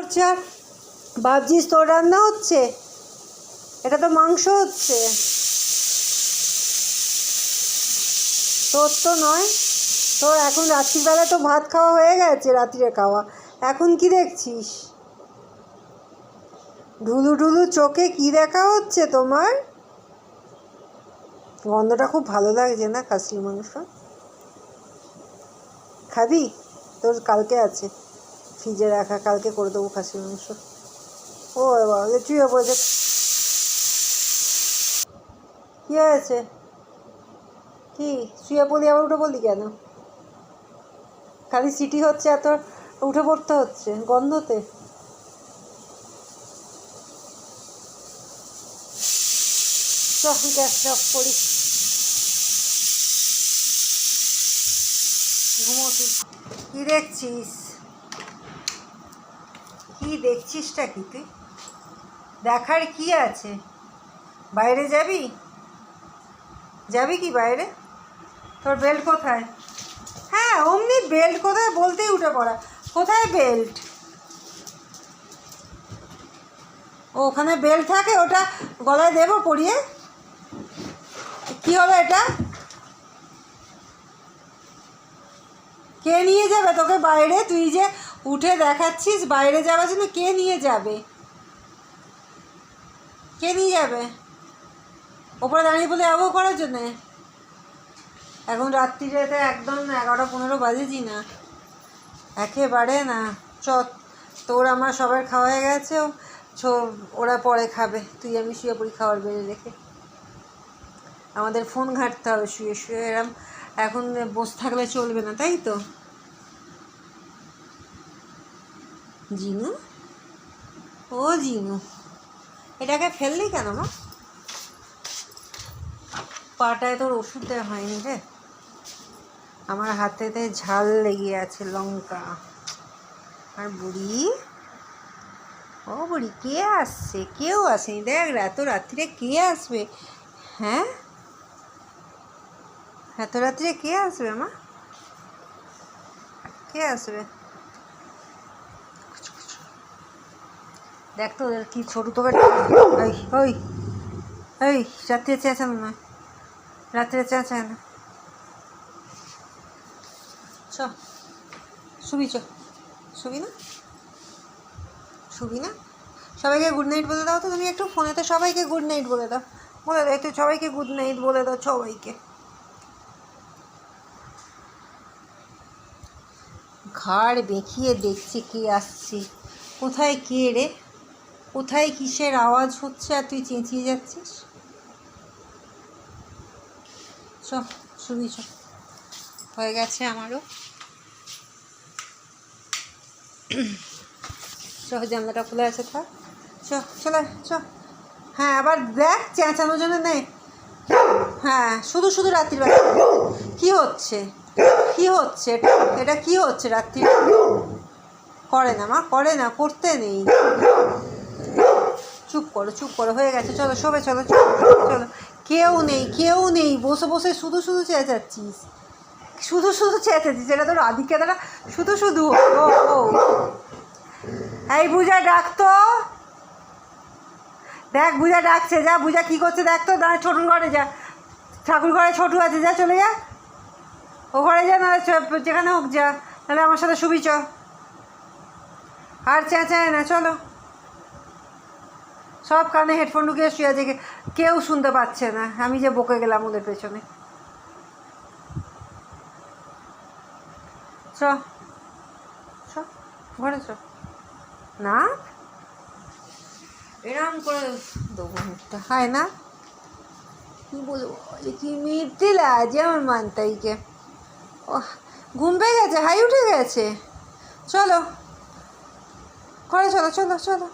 করছে আর ভাবছিস তোর রান্না হচ্ছে? এটা তো মাংস হচ্ছে, তোর তো নয়। তোর এখন রাত্রিবেলা তো ভাত খাওয়া হয়ে গেছে, রাত্রে খাওয়া। এখন কি দেখছিস? ঢুলু ঢুলু চোখে কি দেখা হচ্ছে তোমার? গন্ধটা খুব ভালো লাগছে না খাসির মাংস? খাবি? তোর কালকে আছে ফ্রিজে রাখা, কালকে করে দেবো খাসির মাংস। ও বাবা, চুয়ে পড়েছে। কী হয়েছে? কি শুয়ে পড়লি আবার উঠে পড়লি কেন? খালি সিটি হচ্ছে এত উঠে পড়তে হচ্ছে গন্ধতে? চল গ্যাসটা অফ করি, ঘুমোতে। কি দেখছিস? কি দেখছিসটা কি তুই? দেখার কি আছে? বাইরে যাবি? যাবি কি বাইরে? তোর বেল্ট কোথায়? হ্যাঁ, অমনি বেল্ট কোথায় বলতেই উঠে পড়া। কোথায় বেল্ট? ওখানে বেল্ট থাকে, ওটা গলায় দেবো পরিয়ে? কি হলো এটা? কে নিয়ে যাবে তোকে বাইরে? তুই যে উঠে দেখাচ্ছিস বাইরে যাওয়ার জন্য, কে নিয়ে যাবে? কে নিয়ে যাবে? ওপরে দাঁড়িয়ে বলে যাবো করার জন্যে? এখন রাত্রিরেতে একদম 11:15 বাজেছি না, একেবারে না। তোর আমার সবার খাওয়া হয়ে গেছে, ওরা পরে খাবে, তুই আমি শুয়ে পড়ি খাবার বেড়ে রেখে। আমাদের ফোন ঘাঁটতে হবে শুয়ে শুয়ে, এরম এখন বসে থাকলে চলবে না, তাই তো? জিনু, ও জিনু, এটাকে ফেললি কেন মা? পাটায় তোর ওষুধ দেওয়া হয়নি রে। আমার হাতেতে ঝাল লেগে আছে, লঙ্কা। আর বুড়ি, ও বুড়ি, কে আসছে? কেউ আসেনি, দেখ এত রাত্রিরে কে আসবে? হ্যাঁ, এত রাত্রিরে কে আসবে মা? কে আসবে? দেখ তো ওদের কি ছোটো তোকে। ওই ওই ওই, রাত্রে চেঁচানো না, রাত্রে চেঁচায় না। শুবি? শুবি না? শুবি না? সবাইকে গুড নাইট বলে দাও তো তুমি একটু ফোনেতে। সবাইকে গুড নাইট বলে দাও, বলে দাও একটু সবাইকে গুড নাইট বলে দাও সবাইকে। ঘাড় বেঁকিয়ে দেখছি কে আসছে। কোথায় কে রে? কোথায় কিসের আওয়াজ হচ্ছে আর তুই চেঁচিয়ে যাচ্ছিস? শুবি? হয়ে গেছে আমারও। জানলাটা খুলে আছে, থাক। চলে চ। হ্যাঁ, আবার দেখ চেঁচানোর জন্য নেই। হ্যাঁ, শুধু শুধু রাত্রিবেলা কি হচ্ছে? কি হচ্ছে এটা? কি হচ্ছে রাত্রি? করে না মা, করে না, করতে নেই। চুপ করো, হয়ে গেছে, চলো শোবে, চলো। কেউ নেই, কেউ নেই, বসে বসে শুধু শুধু চেঁচাচ্ছিস, শুধু শুধু চেঁচাচ্ছিস। এটা তোর আদিকে দ্বারা শুধু শুধু। ও এই বুঝা ডাকতো, দেখ বুঝা ডাকছে, যা বুঝা কি করছে দেখ তো। দাঁড়া, ছোটুর ঘরে যা, ঠাকুর ঘরে ছোটু আছে, যা চলে যা, ও ঘরে যা, না যেখানে হোক যা, তাহলে আমার সাথে শুবি। আর চেঁচায় না, চলো। সব কানে হেডফোন ঢুকিয়ে শুয়ে আছে, কেউ শুনতে পাচ্ছে না আমি যে বকে গেলাম ওদের পেছনে। ঘরে না, এরম করে দেবো মুখটা, হয় না? কি বলবো, কি মিথ্যে লাগে আমার মানতাইকে। ও ঘুম পেয়ে গেছে, হাই উঠে গেছে। চলো ঘরে, চলো।